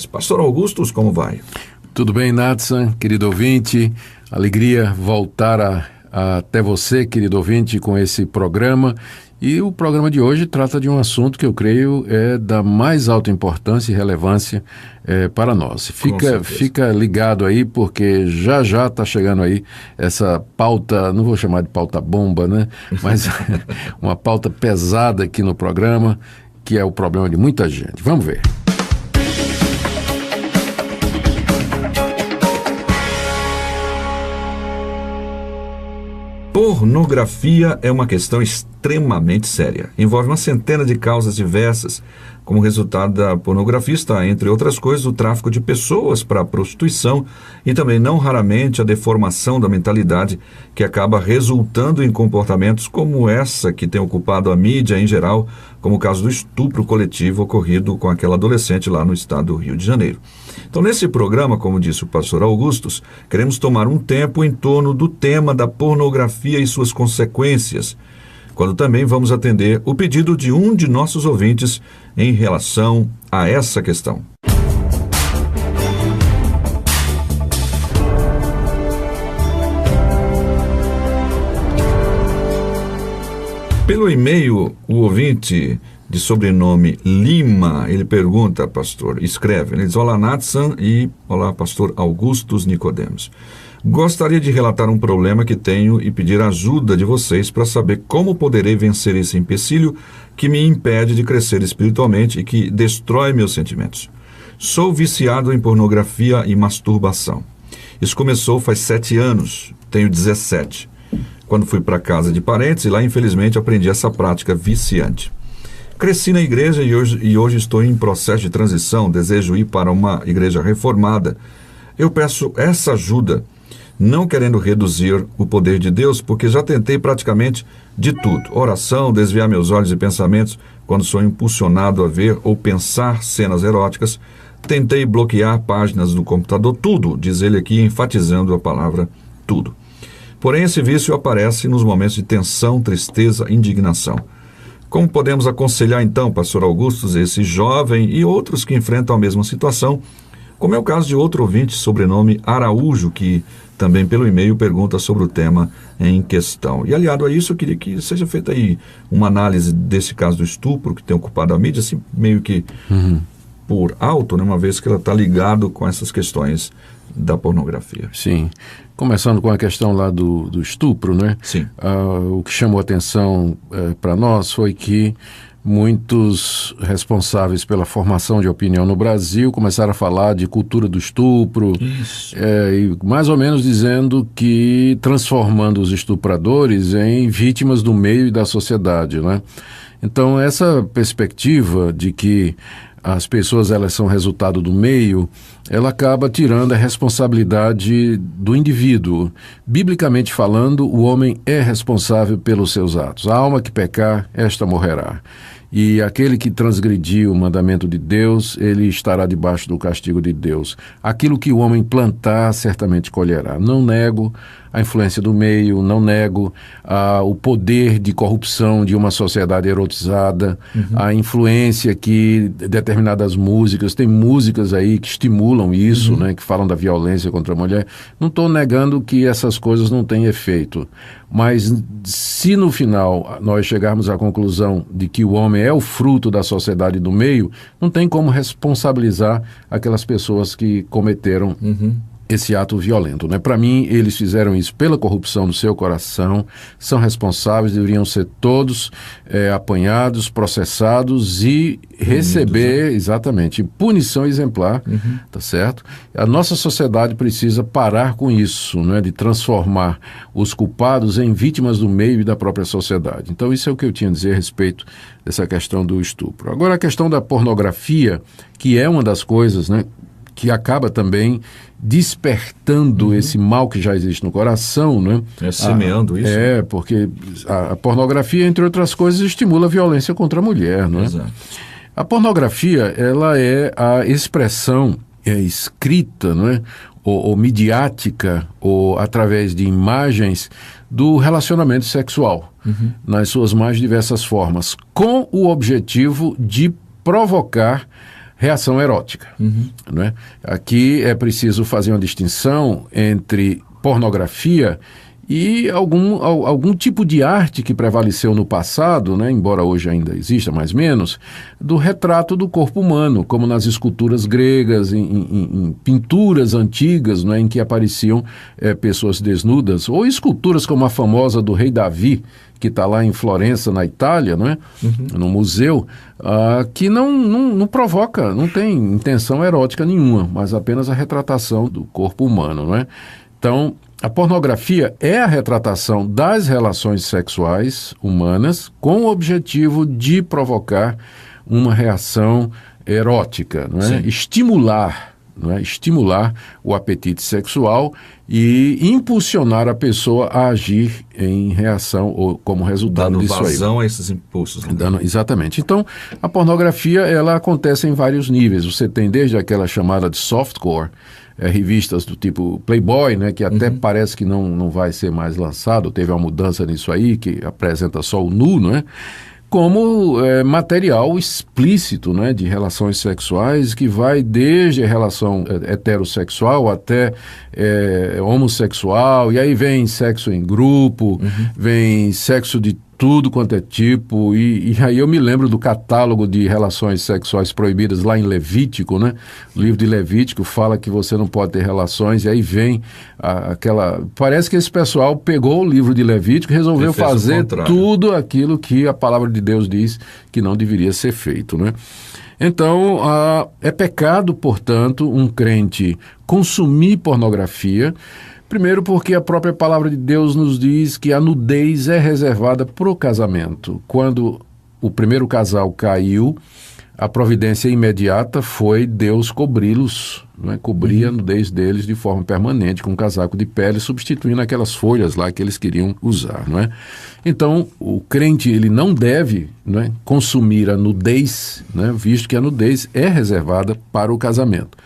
diferentes. Pastor Augustus, como vai? Tudo bem, Natsan, querido ouvinte? Alegria voltar até você, querido ouvinte, com esse programa. E o programa de hoje trata de um assunto que eu creio é da mais alta importância e relevância para nós. Fica ligado aí, porque já está chegando aí essa pauta, não vou chamar de pauta bomba, né? Mas uma pauta pesada aqui no programa, que é o problema de muita gente. Vamos ver. Pornografia é uma questão extremamente séria. Envolve uma centena de causas diversas. Como resultado da pornografia está, entre outras coisas, o tráfico de pessoas para a prostituição e também, não raramente, a deformação da mentalidade, que acaba resultando em comportamentos como essa que tem ocupado a mídia em geral, como o caso do estupro coletivo ocorrido com aquela adolescente lá no estado do Rio de Janeiro. Então, nesse programa, como disse o pastor Augustus, queremos tomar um tempo em torno do tema da pornografia e suas consequências, quando também vamos atender o pedido de um de nossos ouvintes em relação a essa questão. Pelo e-mail, o ouvinte de sobrenome Lima, ele pergunta, pastor, escreve, ele diz: olá, Natsan, e olá, pastor Augustus Nicodemos. Gostaria de relatar um problema que tenho e pedir ajuda de vocês para saber como poderei vencer esse empecilho que me impede de crescer espiritualmente e que destrói meus sentimentos. Sou viciado em pornografia e masturbação. Isso começou faz 7 anos, tenho 17, quando fui para casa de parentes e lá, infelizmente, aprendi essa prática viciante. Cresci na igreja e hoje estou em processo de transição, desejo ir para uma igreja reformada. Eu peço essa ajuda, não querendo reduzir o poder de Deus, porque já tentei praticamente de tudo. Oração, desviar meus olhos e pensamentos quando sou impulsionado a ver ou pensar cenas eróticas. Tentei bloquear páginas do computador, tudo, diz ele aqui, enfatizando a palavra tudo. Porém, esse vício aparece nos momentos de tensão, tristeza, indignação. Como podemos aconselhar então, pastor Augustus, esse jovem e outros que enfrentam a mesma situação, como é o caso de outro ouvinte, sobrenome Araújo, que também pelo e-mail pergunta sobre o tema em questão. E aliado a isso, eu queria que seja feita aí uma análise desse caso do estupro que tem ocupado a mídia, assim, meio que por alto, né, uma vez que ela está ligado com essas questões da pornografia. Sim. Começando com a questão lá do estupro, né? Sim. O que chamou atenção para nós foi que muitos responsáveis pela formação de opinião no Brasil começaram a falar de cultura do estupro, e mais ou menos dizendo que transformando os estupradores em vítimas do meio e da sociedade, né? Então, essa perspectiva de que as pessoas elas são resultado do meio, ela acaba tirando a responsabilidade do indivíduo. Biblicamente falando, o homem é responsável pelos seus atos. A alma que pecar, esta morrerá. E aquele que transgredir o mandamento de Deus, ele estará debaixo do castigo de Deus. Aquilo que o homem plantar, certamente colherá. Não nego a influência do meio, não nego o poder de corrupção de uma sociedade erotizada, a influência que determinadas músicas, tem músicas aí que estimulam isso, né, que falam da violência contra a mulher. Não estou negando que essas coisas não têm efeito, mas se no final nós chegarmos à conclusão de que o homem é o fruto da sociedade do meio, não tem como responsabilizar aquelas pessoas que cometeram esse ato violento, né? Para mim, eles fizeram isso pela corrupção do seu coração, são responsáveis, deveriam ser todos apanhados, processados e receber, exatamente, punição exemplar, tá certo? A nossa sociedade precisa parar com isso, né? De transformar os culpados em vítimas do meio e da própria sociedade. Então, isso é o que eu tinha a dizer a respeito dessa questão do estupro. Agora, a questão da pornografia, que é uma das coisas, né, que acaba também despertando esse mal que já existe no coração, né? Semeando isso. Porque a pornografia, entre outras coisas, estimula a violência contra a mulher, não é? Exato. A pornografia, ela é a expressão escrita, não é? Ou midiática, ou através de imagens do relacionamento sexual, nas suas mais diversas formas, com o objetivo de provocar reação erótica. Né? Aqui é preciso fazer uma distinção entre pornografia e algum tipo de arte que prevaleceu no passado, né, embora hoje ainda exista mais ou menos, do retrato do corpo humano, como nas esculturas gregas, em pinturas antigas, né, em que apareciam pessoas desnudas, ou esculturas como a famosa do rei Davi, que está lá em Florença, na Itália, né, no museu, que não provoca, não tem intenção erótica nenhuma, mas apenas a retratação do corpo humano. Né? Então, a pornografia é a retratação das relações sexuais humanas com o objetivo de provocar uma reação erótica, não é? Estimular o apetite sexual e impulsionar a pessoa a agir em reação ou como resultado disso aí. Dando vazão a esses impulsos. Né? Exatamente. Então, a pornografia ela acontece em vários níveis. Você tem desde aquela chamada de softcore, revistas do tipo Playboy, né, que até parece que não vai ser mais lançado, teve uma mudança nisso aí, que apresenta só o nu, né, como material explícito, né, de relações sexuais, que vai desde a relação heterossexual até homossexual, e aí vem sexo em grupo, vem sexo de tudo quanto é tipo, e aí eu me lembro do catálogo de relações sexuais proibidas lá em Levítico, né? O livro de Levítico fala que você não pode ter relações, e aí vem parece que esse pessoal pegou o livro de Levítico e resolveu fazer tudo aquilo que a palavra de Deus diz que não deveria ser feito, né? Então, é pecado, portanto, um crente consumir pornografia. Primeiro porque a própria palavra de Deus nos diz que a nudez é reservada para o casamento. Quando o primeiro casal caiu, a providência imediata foi Deus cobri-los, né? Cobrir a nudez deles de forma permanente com um casaco de pele, substituindo aquelas folhas lá que eles queriam usar. Não é? Então, o crente ele não deve, né, consumir a nudez, né, visto que a nudez é reservada para o casamento.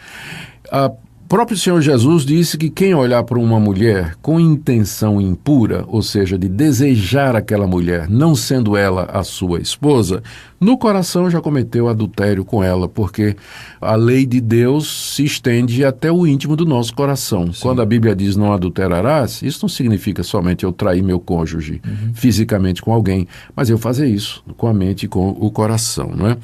O próprio Senhor Jesus disse que quem olhar para uma mulher com intenção impura, ou seja, de desejar aquela mulher, não sendo ela a sua esposa, no coração já cometeu adultério com ela, porque a lei de Deus se estende até o íntimo do nosso coração. Sim. Quando a Bíblia diz não adulterarás, isso não significa somente eu trair meu cônjuge fisicamente com alguém, mas eu fazer isso com a mente e com o coração, não é?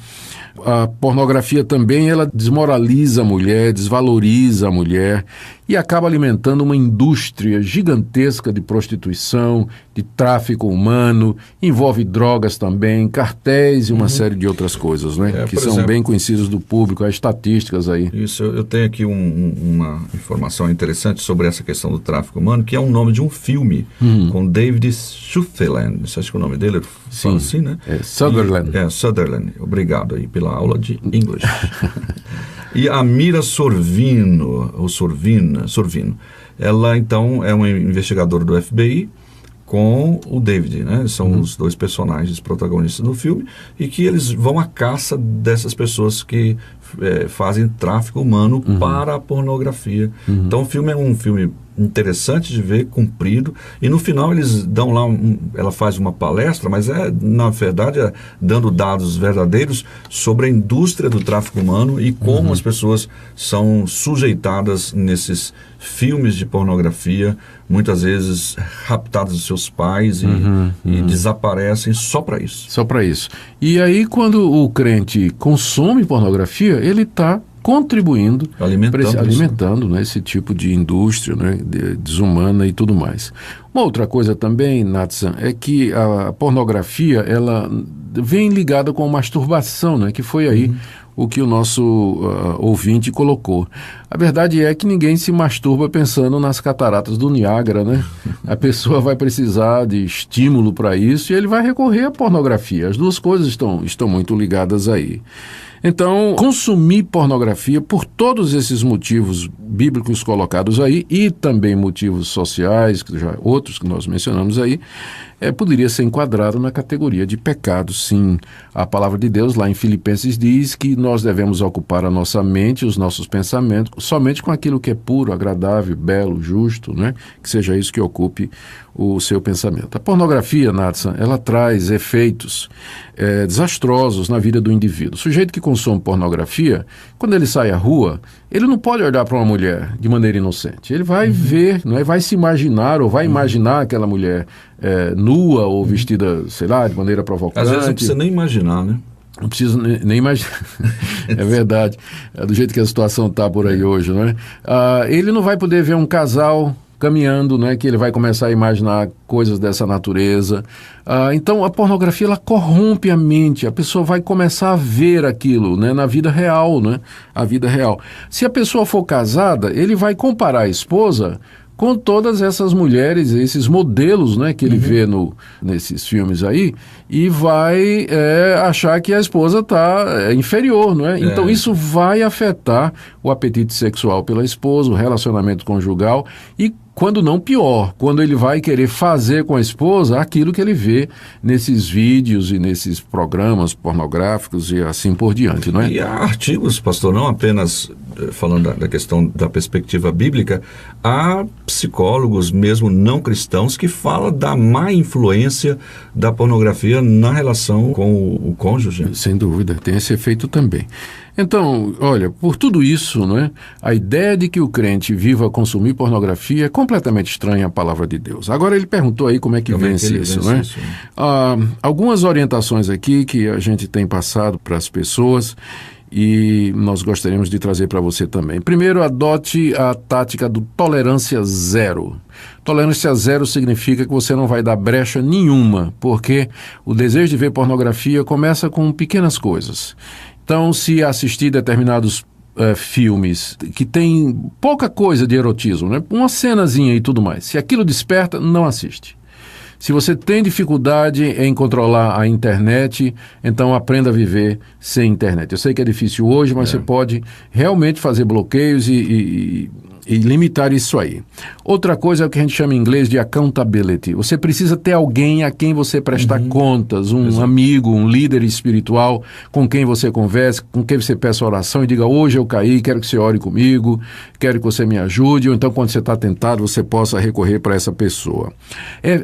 A pornografia também, ela desmoraliza a mulher, desvaloriza a mulher e acaba alimentando uma indústria gigantesca de prostituição, de tráfico humano, envolve drogas também, cartéis e uma série de outras coisas, né? Que são bem conhecidas do público, há estatísticas aí. Isso, eu tenho aqui uma informação interessante sobre essa questão do tráfico humano, que é o nome de um filme com David Sutherland, você acha que o nome dele fala assim, né? Sutherland. Sutherland, obrigado aí pela aula de inglês. E a Mira Sorvino, ela então é uma investigadora do FBI com o David, né? São os dois personagens protagonistas do filme e que eles vão à caça dessas pessoas que fazem tráfico humano para a pornografia. Então o filme é um filme interessante de ver, comprido, e no final eles dão lá, ela faz uma palestra, mas na verdade dando dados verdadeiros sobre a indústria do tráfico humano e como as pessoas são sujeitadas nesses filmes de pornografia, muitas vezes raptadas dos seus pais e desaparecem só para isso. Só para isso. E aí quando o crente consome pornografia, ele está contribuindo, alimentando né, esse tipo de indústria, né, desumana e tudo mais. Uma outra coisa também, Natsan, é que a pornografia ela vem ligada com a masturbação, né, que foi aí o que o nosso ouvinte colocou. A verdade é que ninguém se masturba pensando nas cataratas do Niágara, né? A pessoa vai precisar de estímulo para isso e ele vai recorrer à pornografia. As duas coisas estão muito ligadas aí. Então, consumir pornografia por todos esses motivos bíblicos colocados aí e também motivos sociais, outros que nós mencionamos aí, poderia ser enquadrado na categoria de pecado, sim. A palavra de Deus lá em Filipenses diz que nós devemos ocupar a nossa mente, os nossos pensamentos, somente com aquilo que é puro, agradável, belo, justo, né? Que seja isso que ocupe o seu pensamento. A pornografia, Natsan, ela traz efeitos desastrosos na vida do indivíduo. O sujeito que consome pornografia, quando ele sai à rua, ele não pode olhar para uma mulher de maneira inocente. Ele vai ver, não é? Vai se imaginar, ou vai imaginar aquela mulher nua ou vestida, sei lá, de maneira provocante. Às vezes não precisa nem imaginar, né? Não preciso nem imaginar. É verdade. É do jeito que a situação está por aí hoje, não é? Ele não vai poder ver um casal caminhando, né, que ele vai começar a imaginar coisas dessa natureza. Então, a pornografia, ela corrompe a mente. A pessoa vai começar a ver aquilo, né, na vida real, né? A vida real. Se a pessoa for casada, ele vai comparar a esposa com todas essas mulheres, esses modelos, né, que ele vê nesses filmes aí, e vai achar que a esposa está inferior, não é? Então isso vai afetar o apetite sexual pela esposa, o relacionamento conjugal e, quando não pior, quando ele vai querer fazer com a esposa aquilo que ele vê nesses vídeos e nesses programas pornográficos e assim por diante, não é? E há artigos, pastor, não apenas falando da questão da perspectiva bíblica, há psicólogos mesmo não cristãos que falam da má influência da pornografia na relação com o cônjuge. Sem dúvida, tem esse efeito também. Então, olha, por tudo isso, né, a ideia de que o crente viva a consumir pornografia é completamente estranha à palavra de Deus. Agora, ele perguntou aí como é que vence isso, né? Algumas orientações aqui que a gente tem passado para as pessoas e nós gostaríamos de trazer para você também. Primeiro, adote a tática do tolerância zero. Tolerância zero significa que você não vai dar brecha nenhuma, porque o desejo de ver pornografia começa com pequenas coisas. Então, se assistir determinados filmes que tem pouca coisa de erotismo, né? Uma cenazinha e tudo mais, se aquilo desperta, não assiste. Se você tem dificuldade em controlar a internet, então aprenda a viver sem internet. Eu sei que é difícil hoje, mas você pode realmente fazer bloqueios e limitar isso aí. Outra coisa é o que a gente chama em inglês de accountability. Você precisa ter alguém a quem você prestar contas, um amigo, um líder espiritual com quem você converse, com quem você peça oração e diga: hoje eu caí, quero que você ore comigo, quero que você me ajude, ou então quando você está tentado você possa recorrer para essa pessoa.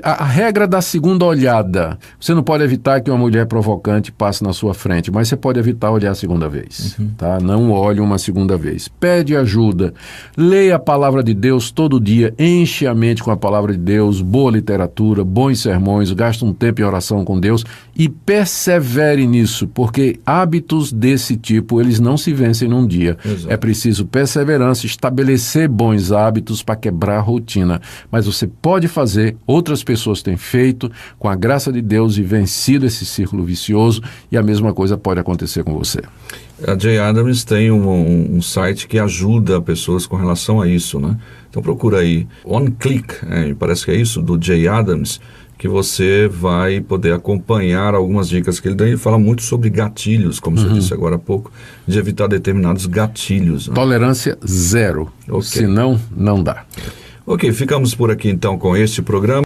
A regra da segunda olhada. Você não pode evitar que uma mulher provocante passe na sua frente, mas você pode evitar olhar a segunda vez. Tá? Não olhe uma segunda vez. Pede ajuda. Leia a palavra de Deus todo dia, enche a mente com a palavra de Deus, boa literatura, bons sermões, gasta um tempo em oração com Deus e persevere nisso, porque hábitos desse tipo, eles não se vencem num dia. Exato. É preciso perseverança, estabelecer bons hábitos para quebrar a rotina. Mas você pode fazer, outras pessoas têm feito, com a graça de Deus e vencido esse círculo vicioso, e a mesma coisa pode acontecer com você. A Jay Adams tem um site que ajuda pessoas com relação a isso, né? Então procura aí, One Click, parece que é isso, do Jay Adams, que você vai poder acompanhar algumas dicas que ele dá. Ele fala muito sobre gatilhos, como você disse agora há pouco, de evitar determinados gatilhos. Né? Tolerância zero, senão não dá. Ok, ficamos por aqui então com este programa.